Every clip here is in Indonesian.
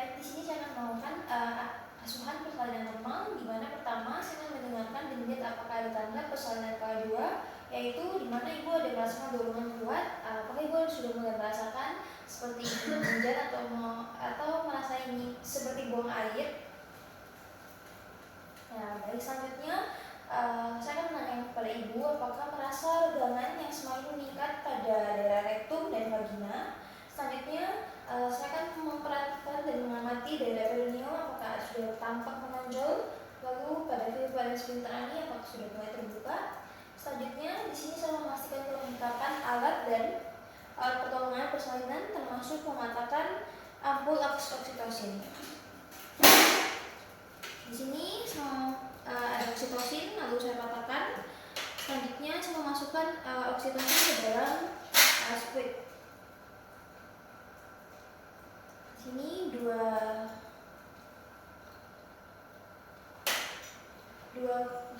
Baik, di sini saya akan melakukan asuhan persalinan normal, di mana pertama saya akan mendengarkan dan melihat apakah ada tanda persalinan kedua, yaitu di mana ibu ada merasakan dorongan kuat. Apakah ibu sudah mulai merasakan seperti ingin mengejar atau merasa ini seperti buang air? Nah, baik, selanjutnya saya akan menanyakan kepada ibu apakah merasa regangan yang semakin meningkat pada daerah rektum dan vagina. Selanjutnya saya akan memperhatikan dan mengamati daerah perineum apakah sudah tampak menonjol, lalu pada fibula sphincter ani apakah sudah mulai terbuka. Selanjutnya di sini saya memastikan kelengkapan alat dan alat pertolongan persalinan termasuk mematakan ampul oksitosin. Di sini ada oksitosin, lalu saya patahkan. Selanjutnya saya memasukkan oksitosin ke dalam squid. Di sini dua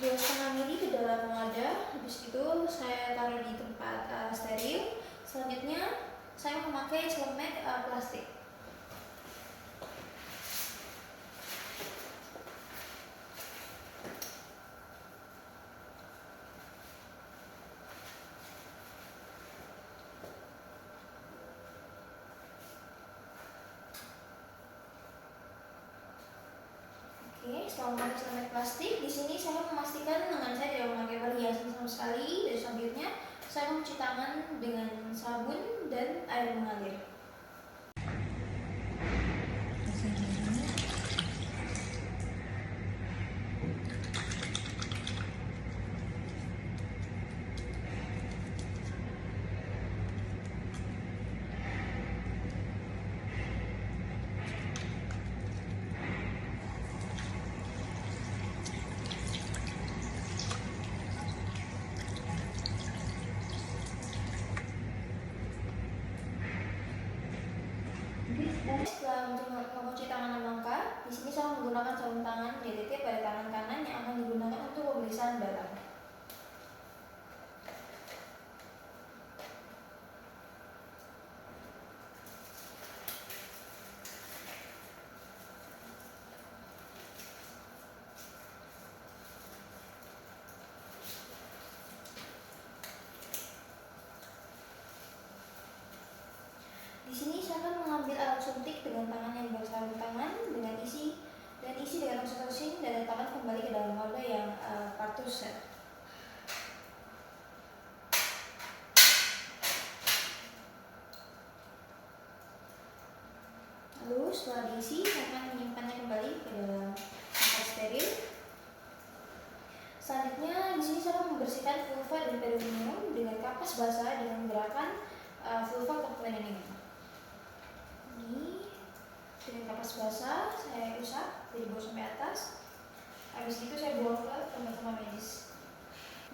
setengah mili ke dalam wadah. Habis itu saya taruh di tempat steril. Selanjutnya saya memakai celemek plastik. Oke, setelah memakai celemek plastik, di sini saya memastikan tangan saya tidak memakai perhiasan sama sekali. Dan selanjutnya saya mencuci tangan dengan sabun dan air mengalir. Dan setelah mencuci tangan 6 langkah, di sini saya menggunakan sarung tangan DTT pada tangan kanan yang akan digunakan untuk pemeriksaan darah. Di sini saya akan mengambil alat suntik dengan tangan yang bersarung tangan dengan isi dengan oksitosin dan letakkan kembali ke dalam wadah yang partus. Lalu setelah diisi, saya akan menyimpannya kembali ke dalam tempat steril. Selanjutnya di sini saya akan membersihkan vulva dan perineum dengan kapas basah dengan gerakan vulva ke perineum. Ini dengan kapas basah saya usap dari bawah sampai atas. Habis itu saya buang ke tempat-tempat medis.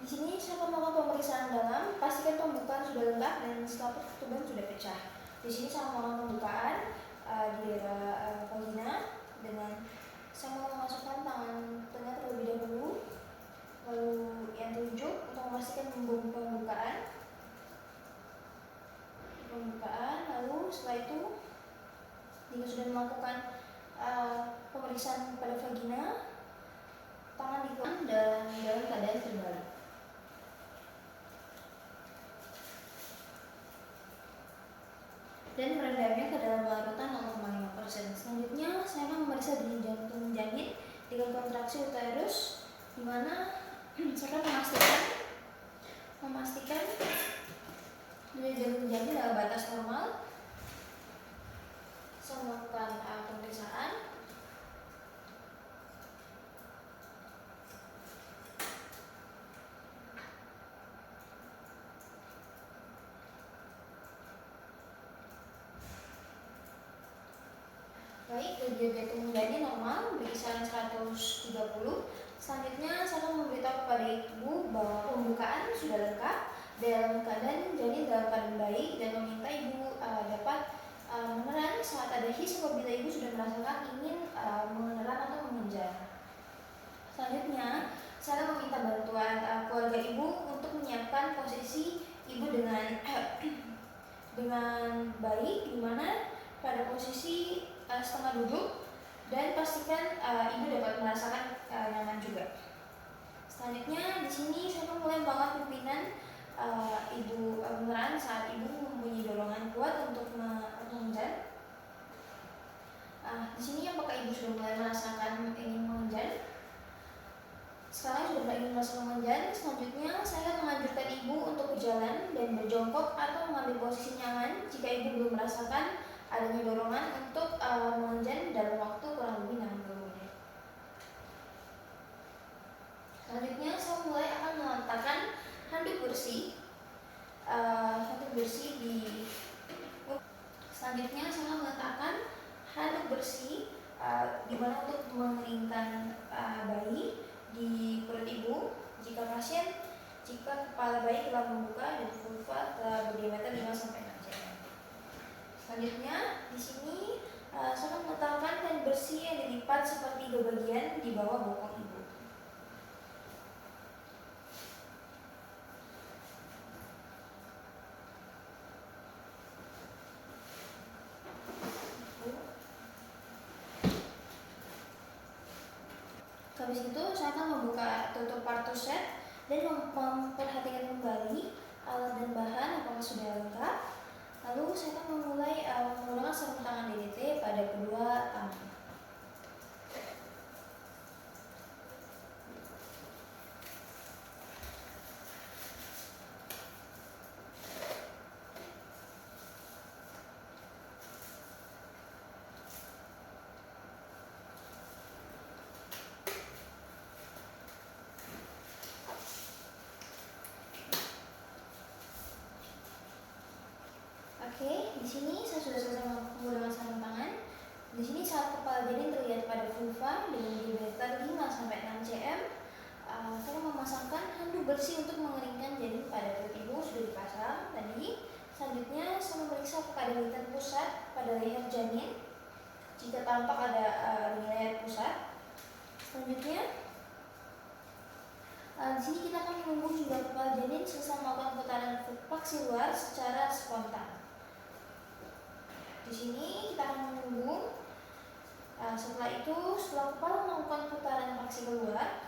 Di sini saya akan melakukan pemeriksaan dalam, pastikan pembukaan sudah lengkap dan selaput ketuban sudah pecah. Di sini saya melakukan pembukaan di daerah vagina dengan saya mau memasukkan tangan tengah terlebih dahulu, lalu yang telunjuk untuk memastikan pembukaan, lalu setelah itu jika sudah melakukan pemeriksaan pada vagina, tangan dikeluarkan dan dalam keadaan terbalik. Dan merendamnya ke dalam larutan 0,5%. Selanjutnya saya akan memeriksa denyut jantung janin dengan kontraksi uterus, di mana saya akan memastikan denyut jantung janin dalam batas normal. Saya melakukan pemeriksaan. Baik, denyut jantung janin normal berkisaran 130. Selanjutnya saya akan memberitahu kepada ibu bahwa pembukaan sudah lengkap dalam keadaan janin dalam keadaan baik dan meminta ibu dapat menelan saat ada his apabila ibu sudah merasakan ingin menelan atau mengejar. Selanjutnya saya akan meminta bantuan keluarga ibu untuk menyiapkan posisi ibu dengan baik, di mana pada posisi setengah duduk dan pastikan ibu dapat merasakan nyaman juga. Selanjutnya di sini saya mulai banget pimpinan ibu beneran saat ibu mempunyai dorongan kuat untuk mengejar. Di sini apakah ibu sudah mulai merasakan ingin mengejar? Sekarang sudah mulai ingin merasakan mengejar. Selanjutnya saya akan menganjurkan ibu untuk berjalan dan berjongkok atau mengambil posisi nyaman jika ibu belum merasakan adanya dorongan untuk mengejar dalam waktu kurang lebih 60 menit. Selanjutnya saya mulai akan meletakkan handuk bersih di. Selanjutnya saya meletakkan handuk bersih di mana untuk mengeringkan bayi di perut ibu jika kepala bayi telah membuka dan vulva telah berdiameter 5-6 cm. Selanjutnya di sini saya meletakkan kain bersih yang dilipat seperti 3 bagian di bawah bokong ibu. Habis itu saya akan membuka tutup partus set dan memperhatikan kembali alat dan bahan apakah sudah lengkap. Lalu saya akan memulai menggunakan sarung tangan DDT pada kedua tangan. Oke, di sini saya sudah selesai menggunakan sarung tangan. Di sini saat kepala janin terlihat pada vulva dengan diameter 5-6 cm, saya memasangkan handuk bersih untuk mengeringkan janin pada perut ibu sudah dipasang tadi. Selanjutnya saya memeriksa apakah ada lintah pusat pada leher janin. Jika tampak ada leher pusat. Selanjutnya di sini kita akan menunggu hingga kepala janin selesai melakukan putaran maksiluar secara spontan. Di sini kita akan menunggu. Setelah kepala melakukan putaran maksiluar,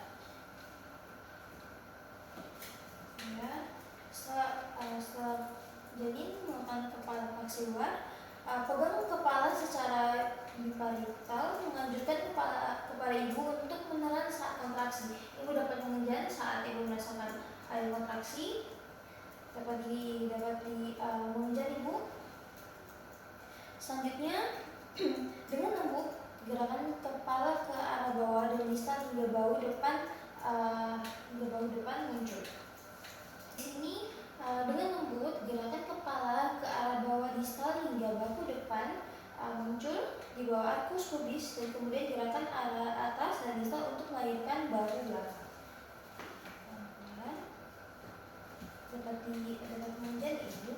setelah janin melakukan kepala maksiluar, pegang kepala secara biparital, menganjurkan kepala ibu untuk menelan saat kontraksi. Ibu dapat mengejar saat ibu merasakan ada kontraksi, dapat mengejar ibu. Selanjutnya dengan lembut gerakan kepala ke arah bawah dan distal hingga bahu depan muncul. Di sini dengan lembut gerakan kepala ke arah bawah distal hingga bahu depan muncul di bawah arkus pubis dan kemudian gerakan arah atas dan distal untuk melahirkan bahu belakang. Dapat mengejar ibu.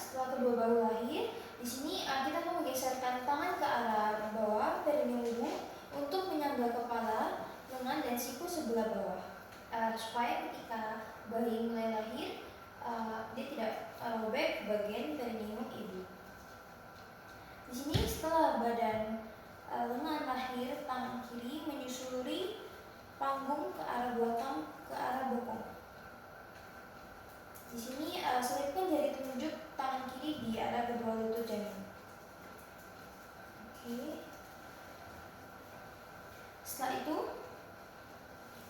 Setelah kedua bahu lahir, di sini kita akan menggeserkan tangan ke arah bawah perineum ibu untuk menyangga kepala, lengan dan siku sebelah bawah, supaya ketika bayi mulai lahir dia tidak robek bagian perineum ibu. Di sini setelah badan lengan lahir, tangan kiri menyusuri panggung ke arah belakang ke arah bokong. Di sini selipkan jari telunjuk tangan kiri di arah kedua lutut janin. Oke.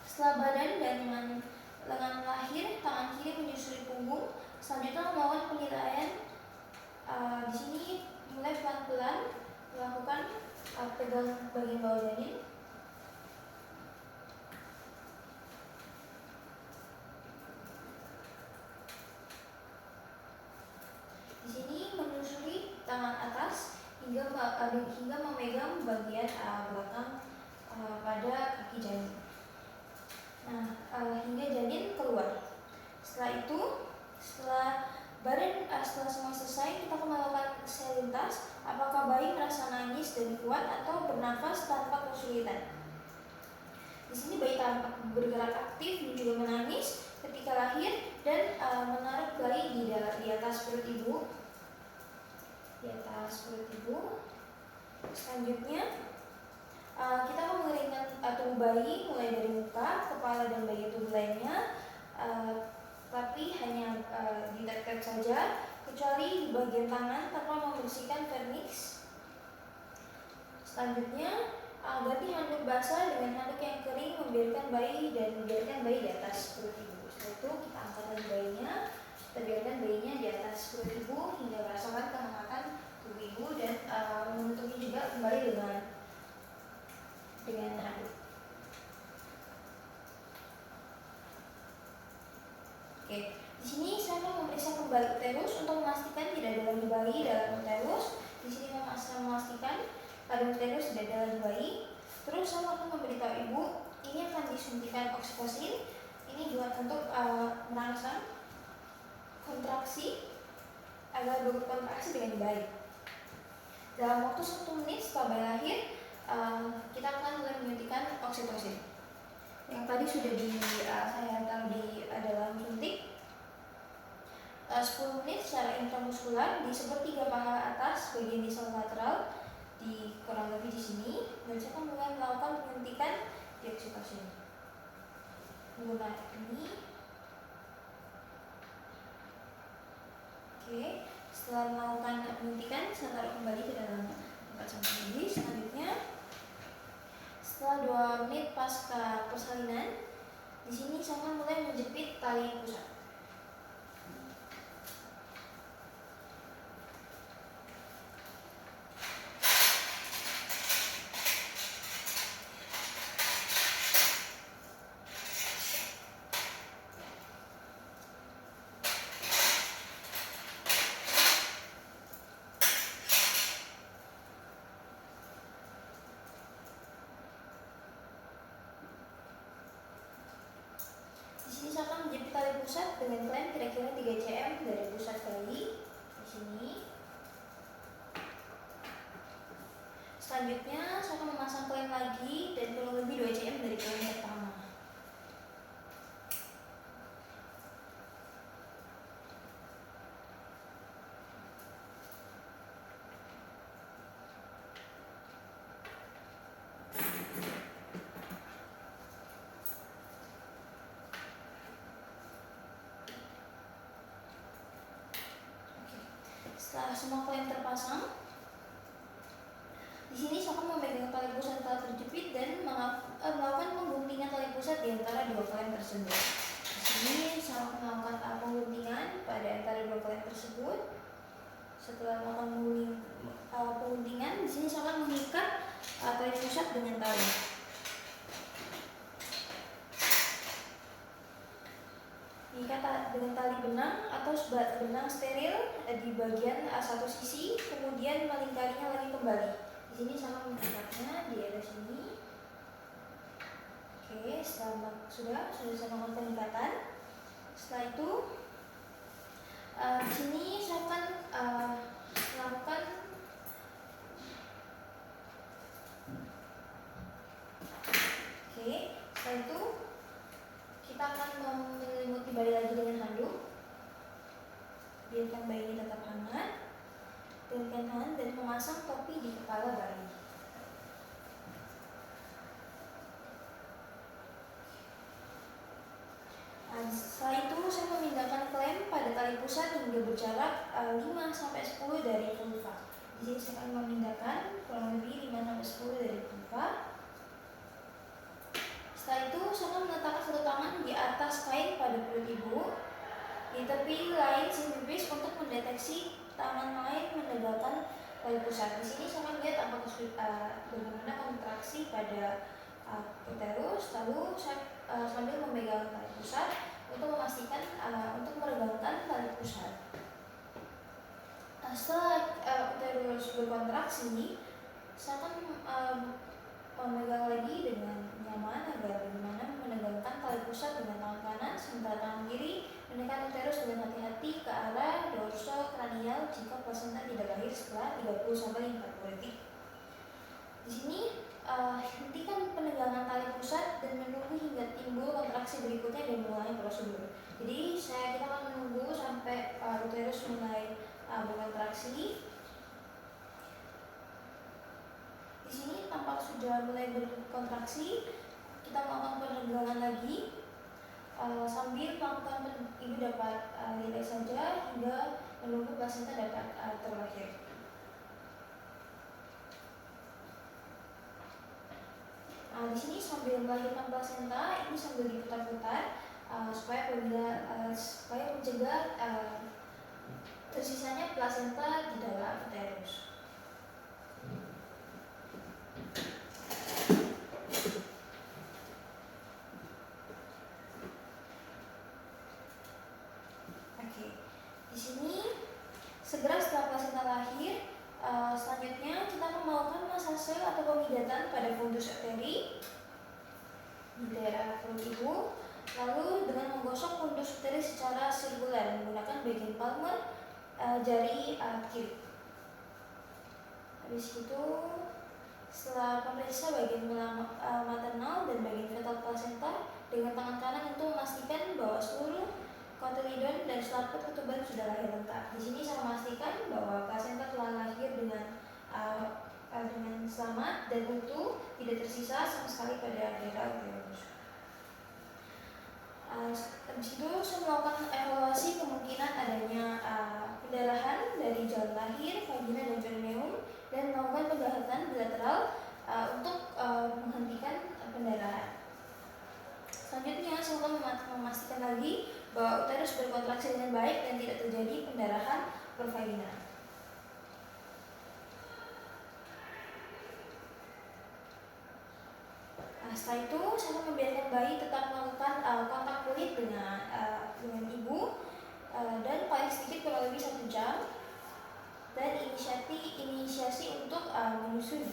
Setelah badan dan lengan lahir, tangan kiri menyusuri punggung. Selanjutnya melakukan penilaian. Di sini mulai pelan-pelan melakukan pegang bagian bawah janin. Di sini menyusuri tangan atas hingga memegang bagian belakang pada kaki janin. Hingga janin keluar. Setelah semua selesai, kita akan melakukan sel lintas. Apakah bayi merasa nangis dan kuat atau bernafas tanpa kesulitan? Di sini bayi tampak bergerak aktif dan juga menangis. ketika lahir dan menaruh bayi di atas perut ibu, Selanjutnya kita akan mengeringkan tubuh bayi mulai dari muka, kepala, dan bagian tubuh lainnya, tapi hanya di tap-tap saja, kecuali di bagian tangan tanpa membersihkan vernix. Selanjutnya ganti handuk basah dengan handuk yang kering, membiarkan bayi di atas perut ibu. Setelah itu kita angkat lagi bayinya, kita biarkan bayinya di atas perut ibu hingga merasakan kehangatan tubuh ibu, dan menutupi juga kembali dengan handuk. Oke, di sini saya akan memeriksa kembali uterus untuk memastikan tidak ada lagi bayi dalam uterus. Di sini saya memastikan pada uterus tidak ada lagi bayi. Terus saya akan memberitahu ibu, ini akan disuntikan oksitosin. Ini buat untuk merangsang kontraksi agar berkontraksi dengan baik. Dalam waktu 1 menit setelah bayi lahir, kita akan mulai menyuntikkan oksitosin. Yang tadi sudah saya taruh di dalam suntik. 10 menit secara intramuskular di sepertiga paha atas bagian distal lateral, di kurang lebih di sini, dan saya akan mulai melakukan penyuntikan oksitosin. Menggunakan ini. Oke, setelah melakukan penyuntikan, saya taruh kembali ke dalam tempat samping ini. Selanjutnya, setelah 2 menit pasca persalinan, di sini saya akan mulai menjepit tali pusat. Di sini saya akan menjepit tali pusat dengan klem kira-kira 3 cm dari pusat bayi. Di sini. Selanjutnya saya akan memasang klem lagi dan kurang lebih 2 cm dari klem pertama. Setelah semua klem terpasang, di sini saya akan memegang tali pusat yang telah terjepit dan melakukan pengguntingan tali pusat di antara 2 klem tersebut. Di sini saya akan melakukan pengguntingan pada antara 2 klem tersebut. Setelah melakukan pengguntingan, di sini saya akan mengikat tali pusat dengan tali. Diikat dengan tali benang atau benang steril di bagian satu sisi, kemudian melingkarinya lagi kembali. Di sini sama mengikatnya di area sini. Oke, sudah saya melakukan pengikatan. Setelah itu, di sini saya akan melakukan setelah itu kita akan menyelimuti bayi lagi dengan handuk. Biarkan bayi tetap hangat, dan memasang topi di kepala bayi. Setelah itu saya memindahkan klem pada tali pusat hingga berjarak 5-10 dari vulva. Di sini saya akan memindahkan kurang lebih 5-10 dari vulva. Setelah itu saya akan meletakkan satu tangan di atas kain pada perut ibu, di tepi lain simipis untuk mendeteksi tangan lain menegakkan tali pusat. Di sini saya akan lihat apakah bagaimana kontraksi pada uterus. Lalu saya sambil memegang tali pusat untuk memastikan untuk meregangkan tali pusat. Setelah uterus berkontraksi, saya akan memegang lagi dengan nyaman agar bagaimana menegangkan tali pusat dengan tangan kanan, sementara tangan kiri menekan uterus dengan hati-hati ke arah dorsokranial jika plasenta tidak lahir setelah 30-40 detik. Di sini hentikan penegangan tali pusat dan menunggu hingga timbul kontraksi berikutnya dan mengulangi prosedur. Jadi kita akan menunggu sampai uterus mulai berkontraksi. Di sini tampak sudah mulai berkontraksi. Kita melakukan penegangan lagi sambil melakukan ibu dapat relax saja hingga menunggu plasenta dapat terlahir. Di sini sambil melahirkan plasenta, ini sambil diputar-putar supaya mencegah tersisanya plasenta di dalam uterus. Oke, di sini segera setelah plasenta lahir, selanjutnya kita akan melakukan masase atau pemijatan pada fundus uteri di daerah perut ibu, lalu dengan menggosok fundus uteri secara sirkuler menggunakan bagian palmer jari kiri. Habis itu, setelah memeriksa bagian maternal dan bagian fetal placenta dengan tangan kanan untuk memastikan bahwa seluruh kotilidon dan selaput ketuban sudah lahir lengkap. Di sini saya memastikan bahwa plasenta telah lahir dengan selamat dan utuh, tidak tersisa sama sekali pada daerah uterus. Habis itu saya melakukan evaluasi kemungkinan adanya pendarahan dari jalan lahir, vagina dan perineum, dan melakukan penggahatan bilateral untuk menghentikan pendarahan. Selanjutnya saya akan memastikan lagi bahwa uterus berkontraksi dengan baik dan tidak terjadi pendarahan pervaginal. Setelah itu saya akan membiarkan bayi tetap melakukan kontak kulit dengan ibu dan paling sedikit kurang lebih 1 jam, dan inisiasi untuk menyusui.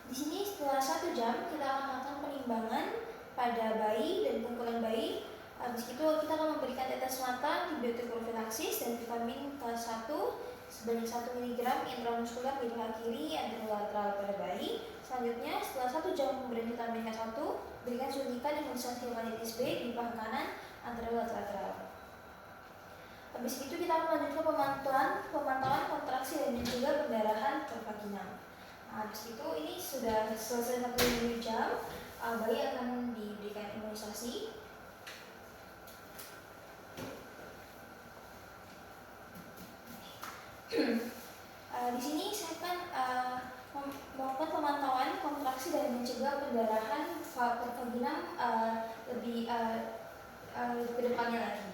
Di sini setelah 1 jam kita akan melakukan penimbangan pada bayi dan pungkulan bayi. Habis itu kita akan memberikan tetes mata, antibiotik profilaksis dan vitamin K1 sebanyak 1 mg intramuskuler di paha kiri anterolateral pada bayi. Selanjutnya setelah 1 jam pemberian vitamin K1, berikan suntikan imunisasi hepatitis B di paha kanan anterolateral. Habis itu kita akan melanjutkan pemantauan kontraksi dan juga pendarahan pervaginal. Habis itu ini sudah selesai 1 jam, bayi akan diberikan imunisasi. Di sini saya akan melakukan pemantauan kontraksi dan mencegah pendarahan pervaginal lebih ke depannya lagi.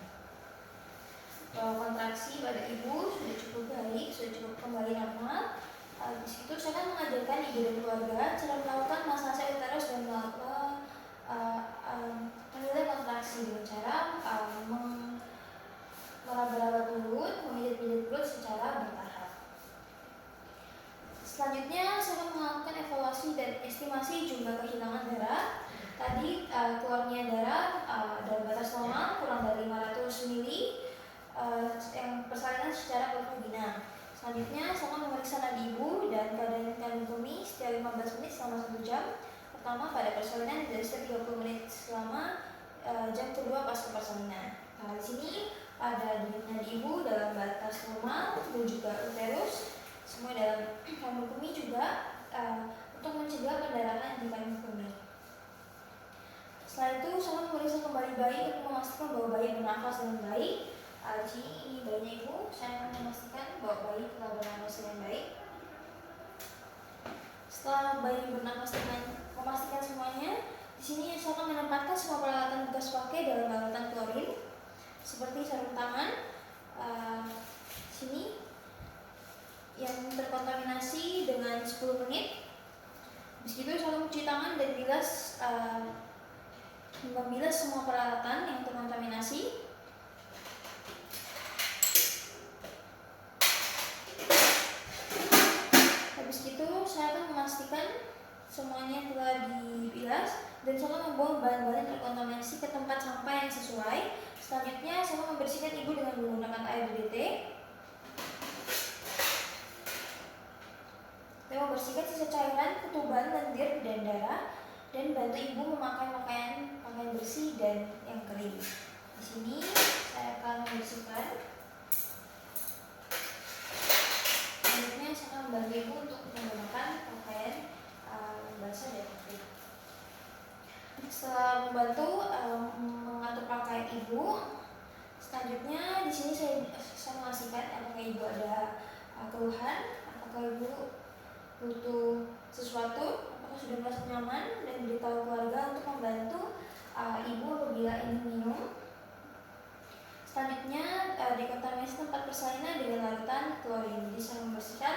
Kontraksi pada ibu sudah cukup baik, sudah cukup kembali normal. Di situ saya akan mengajarkan ibu dan keluarga cara melakukan masase uterus dan melakukan menilai kontraksi dengan cara meraba-raba perut, memijat-mijat perut secara bertahap. Selanjutnya saya akan melakukan evaluasi dan estimasi jumlah kehilangan darah. Tadi keluarnya darah dalam batas normal kurang dari 500 ml yang persalinan secara pervaginal. Selanjutnya saya akan memeriksa nadi ibu dan keadaan kandung kemih setiap 15 menit selama 1 jam. Pertama pada persalinan dan setiap 30 menit selama jam kedua pasca persalinan. Di sini ada nadi ibu dalam batas normal dan juga uterus semua dalam kandung kemih juga untuk mencegah pendarahan di kandung kemih. Setelah itu saya memeriksa kembali bayi untuk memastikan bahwa bayi bernafas dengan baik. Di sini ini bayinya ibu, saya akan memastikan bahwa bayi telah bernafas dengan baik. Setelah bayi bernafas dengan memastikan semuanya, di sini saya akan menempatkan semua peralatan bekas pakai dalam larutan klorin seperti sarung tangan. Sini yang terkontaminasi dengan 10 menit. Habis itu saya mencuci tangan dan membilas semua peralatan yang terkontaminasi. Habis itu saya akan memastikan semuanya telah dibilas dan saya akan membuang bahan-bahan yang terkontaminasi ke tempat sampah yang sesuai. Selanjutnya saya akan membersihkan ibu dengan menggunakan air DDT. Saya membersihkan sisa cairan, ketuban, lendir, dan darah, dan bantu ibu memakai pakaian bersih dan yang kering. Di sini saya akan membersihkan. Selanjutnya saya akan membantu ibu untuk menggunakan pakaian basah dan kering. Setelah membantu mengatur pakaian ibu, selanjutnya di sini saya mengasihkan apakah ibu ada keluhan, apakah ibu butuh sesuatu, apakah sudah merasa nyaman, dan beritahu keluarga untuk membantu ibu apabila ingin minum. Selanjutnya dekontaminasi tempat persalinan dengan larutan klorin. Jadi saya membersihkan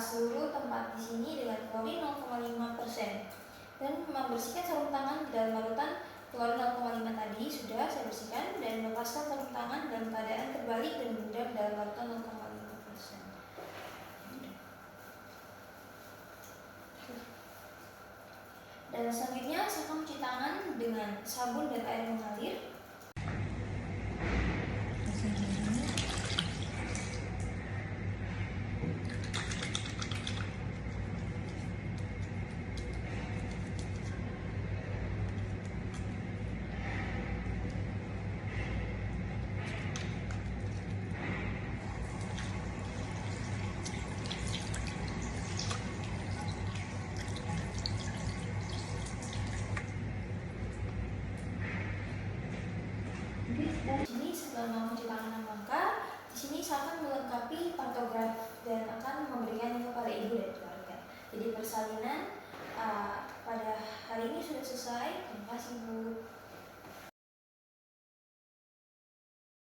seluruh tempat di sini dengan klorin 0,5% dan membersihkan sarung tangan di dalam larutan klorin 0,5 tadi sudah saya bersihkan, dan melepaskan sarung tangan dalam keadaan terbalik dan berendam dalam larutan 0,5%. Dan selanjutnya saya akan mencuci tangan dengan sabun dan air mengalir. Dan di sini setelah mencuci tangan 6 langkah, di sini saya akan melengkapi pantograf